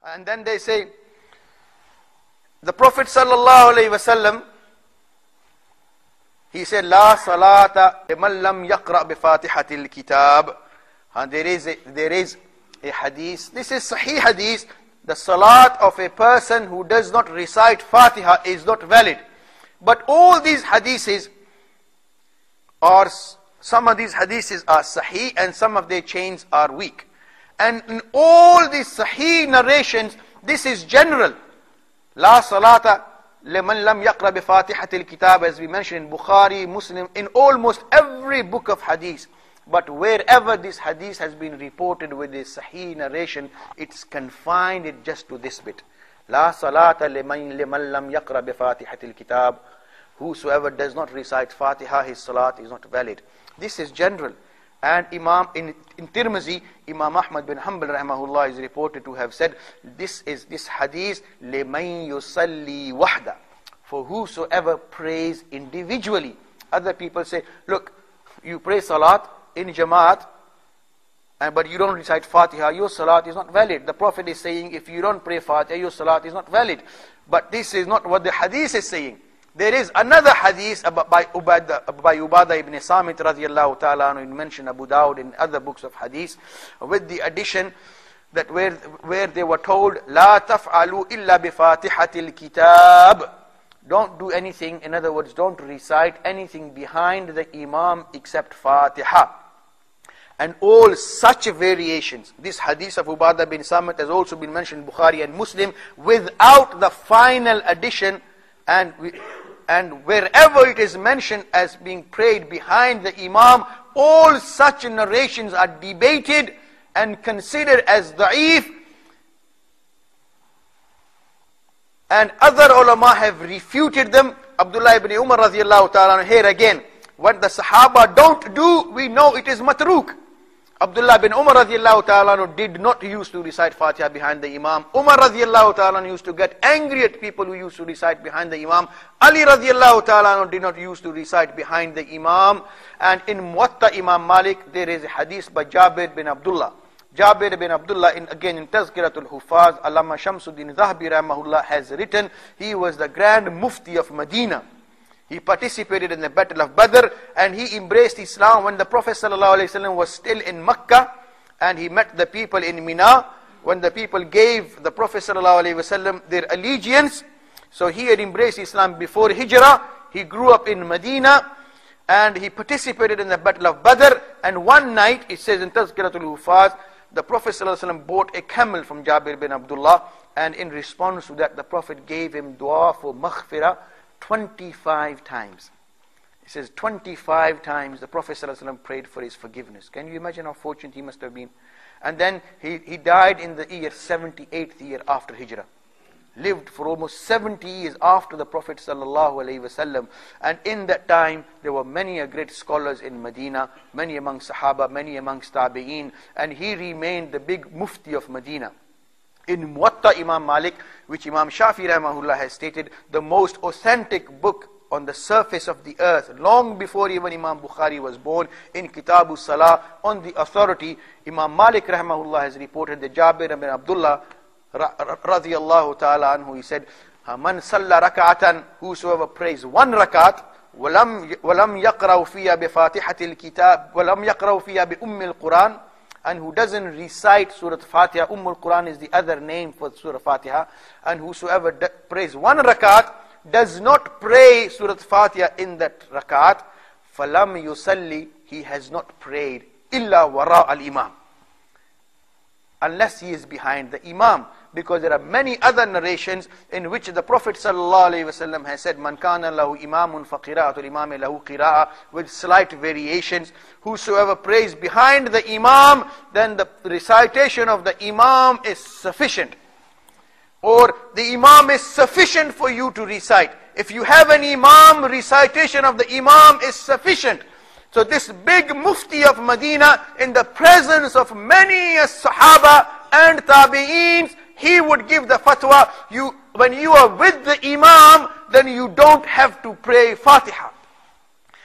And then they say, the Prophet sallallahu alaihi wasallam, he said, La salata liman lam yaqra bi fatihatil kitab. And there is a hadith, this is sahih hadith, the salat of a person who does not recite Fatiha is not valid. But all these hadiths are, some of these hadiths are sahih and some of their chains are weak. And in all these sahih narrations, this is general. La salata liman lam yaqra bi fatihatil kitab, as we mentioned in Bukhari, Muslim, in almost every book of hadith. But wherever this hadith has been reported with a sahih narration, it's confined it just to this bit. La salata liman lam yaqra bi fatihatil kitab. Whosoever does not recite Fatiha, his salat is not valid. This is general. And Imam in Tirmizi, Imam Ahmad bin Hanbal rahimahullah is reported to have said, this hadith, liman yusalli wahda, for whosoever prays individually. Other people say, look, you pray salat in Jamaat, but you don't recite Fatiha, your salat is not valid. The Prophet is saying, if you don't pray Fatiha, your salat is not valid. But this is not what the hadith is saying. There is another hadith by Ubadah ibn Samit radiyallahu ta'ala, and mentioned Abu Dawud in other books of hadith, with the addition that where they were told, La taf'alu illa bi fatihatil kitab. Don't do anything, in other words, don't recite anything behind the Imam except Fatiha. And all such variations, this hadith of Ubadah bin Samit has also been mentioned in Bukhari and Muslim, without the final addition, and wherever it is mentioned as being prayed behind the Imam, all such narrations are debated and considered as da'if. And other ulama have refuted them. Abdullah ibn Umar radiyallahu ta'ala, here again, what the Sahaba don't do, we know it is matruk. Abdullah bin Umar radiyallahu ta'ala did not used to recite Fatiha behind the Imam. Umar radiyallahu ta'ala used to get angry at people who used to recite behind the Imam. Ali radiyallahu ta'ala did not used to recite behind the Imam. And in Muwatta Imam Malik, there is a hadith by Jabir bin Abdullah. Jabir bin Abdullah, again in Tazkiratul Hufaz, Allama Shamsuddin Zahabi rahimahullah has written, he was the Grand Mufti of Medina. He participated in the Battle of Badr, and he embraced Islam when the Prophet ﷺ was still in Mecca, and he met the people in Mina when the people gave the Prophet ﷺ their allegiance. So he had embraced Islam before Hijrah. He grew up in Medina, and he participated in the Battle of Badr. And one night, it says in Tazkiratul Hufaz, the Prophet ﷺ bought a camel from Jabir bin Abdullah, and in response to that, the Prophet gave him dua for maghfirah 25 times. It says 25 times the Prophet ﷺ prayed for his forgiveness. Can you imagine how fortunate he must have been? And then he died in the year 78th year after Hijrah. Lived for almost 70 years after the Prophet ﷺ. And in that time, there were many great scholars in Medina, many among Sahaba, many amongst Tabi'een, and he remained the big Mufti of Medina. In Muwatta Imam Malik, which Imam Shafi rahimahullah has stated, the most authentic book on the surface of the earth, long before even Imam Bukhari was born, in Kitabus Salah, on the authority, Imam Malik rahimahullah has reported that Jabir bin Abdullah radiyallahu ta'ala anhu, he said, Man salla raka'atan, whosoever prays one rakat, walam yaqra'u fiya bi fatihatil kitab, walam yaqra'u fiya bi ummil Quran, and who doesn't recite Surah Fatiha, Quran is the other name for Surah Fatiha, and whosoever prays one rakat, does not pray Surah Fatiha in that rakat, falam yusalli, he has not prayed, illa wara al-imam, unless he is behind the Imam. Because there are many other narrations in which the Prophet ﷺ has said, Man kana lahu imamun fa qira'atul imami lahu qira'a, with slight variations. Whosoever prays behind the Imam, then the recitation of the Imam is sufficient. Or the Imam is sufficient for you to recite. If you have an Imam, recitation of the Imam is sufficient. So this big Mufti of Medina, in the presence of many Sahaba and Tabi'eens, he would give the fatwa, when you are with the Imam, then you don't have to pray Fatiha.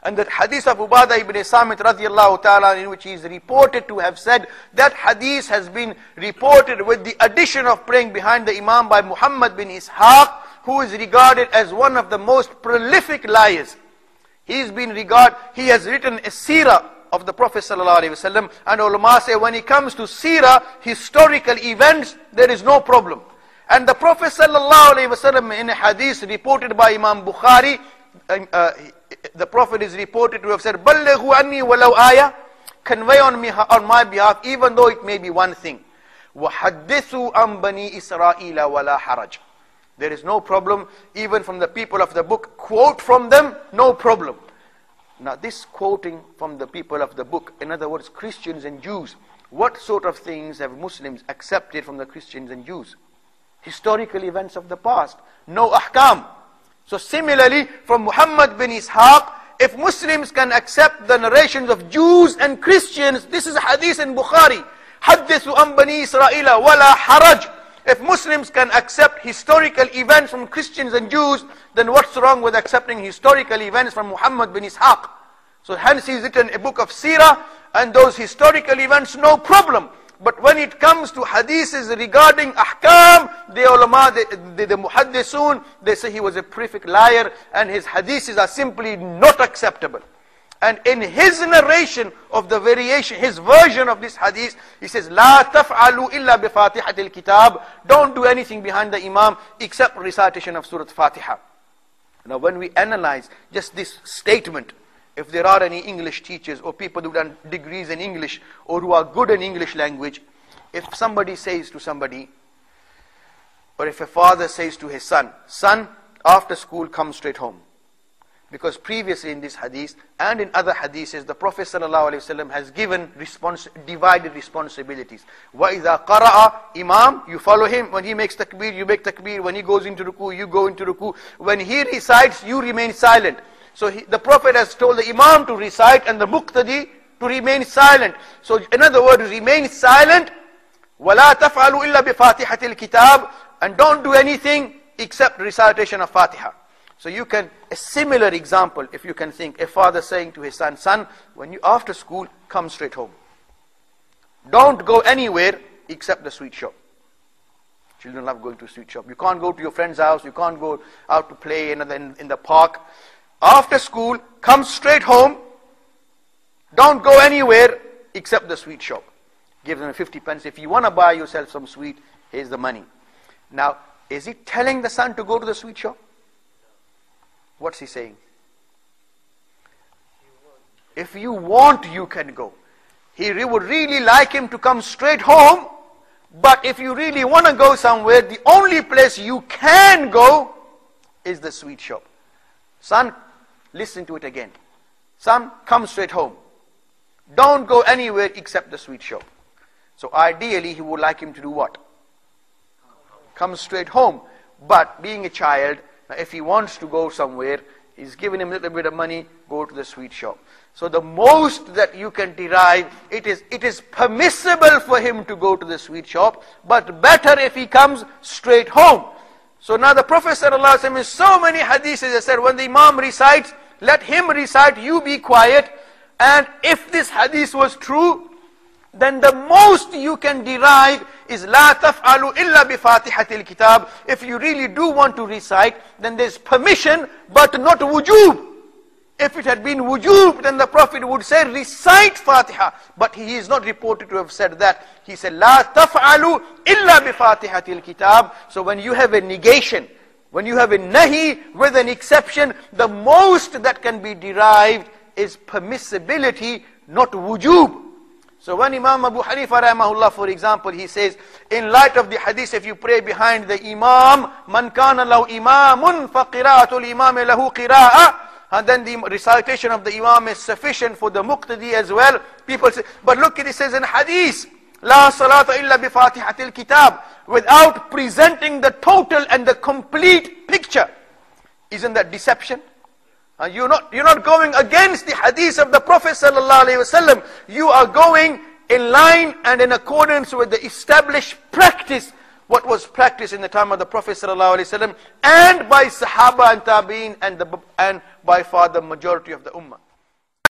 And that hadith of Ubadah ibn Samit radiallahu ta'ala, in which he is reported to have said, that hadith has been reported with the addition of praying behind the Imam by Muhammad bin Ishaq, who is regarded as one of the most prolific liars. He has written a seerah of the Prophet ﷺ, and ulama say when it comes to seerah, historical events, there is no problem. And the Prophet ﷺ, in a hadith reported by Imam Bukhari, the Prophet is reported to have said, "Ballighu anni walau ayah," convey on my behalf, even though it may be one thing. وَحَدِّثُوا عَنْ بَنِي إِسْرَائِيلَ وَلَا حَرَجٍ. There is no problem, even from the people of the book, quote from them, no problem. Now this quoting from the people of the book, in other words, Christians and Jews, what sort of things have Muslims accepted from the Christians and Jews? Historical events of the past, no ahkam. So similarly, from Muhammad bin Ishaq, if Muslims can accept the narrations of Jews and Christians, this is a hadith in Bukhari, حَدِّثُوا عَنْ بَنِي إِسْرَائِيلَ وَلَا حَرَجٍ. If Muslims can accept historical events from Christians and Jews, then what's wrong with accepting historical events from Muhammad bin Ishaq? So hence he's written a book of seerah, and those historical events, no problem. But when it comes to hadiths regarding ahkam, the ulama, the muhaddisun, they say he was a prolific liar, and his hadiths are simply not acceptable. And in his narration of the variation, his version of this hadith, he says, "La taf'alu illa bi Fatihatil Kitab." Don't do anything behind the Imam except recitation of Surah Fatiha. Now when we analyze just this statement, if there are any English teachers or people who've done degrees in English or who are good in English language, if somebody says to somebody, or if a father says to his son, "Son, after school come straight home." Because previously in this hadith and in other hadiths, the Prophet ﷺ has given divided responsibilities. وَإِذَا قَرَأَ Imam, you follow him. When he makes takbir, you make takbir. When he goes into ruku, you go into ruku. When he recites, you remain silent. So the Prophet has told the Imam to recite and the Muqtadi to remain silent. So in other words, remain silent. وَلَا تَفْعَلُوا إِلَّا بِفَاتِحَةِ الْكِتَابِ. And don't do anything except recitation of Fatiha. So you can, a similar example, if you can think, a father saying to his son, "Son, when you after school, come straight home. Don't go anywhere except the sweet shop." Children love going to a sweet shop. You can't go to your friend's house, you can't go out to play in the park. After school, come straight home. Don't go anywhere except the sweet shop. Give them 50 pence. If you want to buy yourself some sweet, here's the money. Now, is he telling the son to go to the sweet shop? What's he saying? If you want, you can go. He would really like him to come straight home, but if you really want to go somewhere, the only place you can go is the sweet shop. Son, listen to it again. Son, come straight home. Don't go anywhere except the sweet shop. So ideally, he would like him to do what? Come straight home. But being a child, if he wants to go somewhere, he's given him a little bit of money, go to the sweet shop. So the most that you can derive, it is permissible for him to go to the sweet shop, but better if he comes straight home. So now the Prophet ﷺ, in so many hadiths, has said, when the Imam recites, let him recite, you be quiet. And if this hadith was true, then the most you can derive is لا تفعلوا إلا بفاتحة الكتاب. If you really do want to recite, then there's permission, but not wujub. If it had been wujub, then the Prophet would say, recite Fatiha. But he is not reported to have said that. He said, لا تفعلوا إلا بفاتحة الكتاب. So when you have a negation, when you have a nahi with an exception, the most that can be derived is permissibility, not wujub. So when Imam Abu Hanifa rahimahullah, for example, he says, in light of the hadith, if you pray behind the Imam, man kana lahu imamun fa qira'atul imam lahu qira'ah, and then the recitation of the Imam is sufficient for the muqtadi as well. People say, but look, it says in hadith, la salata illa bi fatihatil kitab, without presenting the total and the complete picture. Isn't that deception? You're not going against the hadith of the Prophet ﷺ. You are going in line and in accordance with the established practice, what was practiced in the time of the Prophet ﷺ, and by Sahaba and Tabi'in, and by far the majority of the Ummah.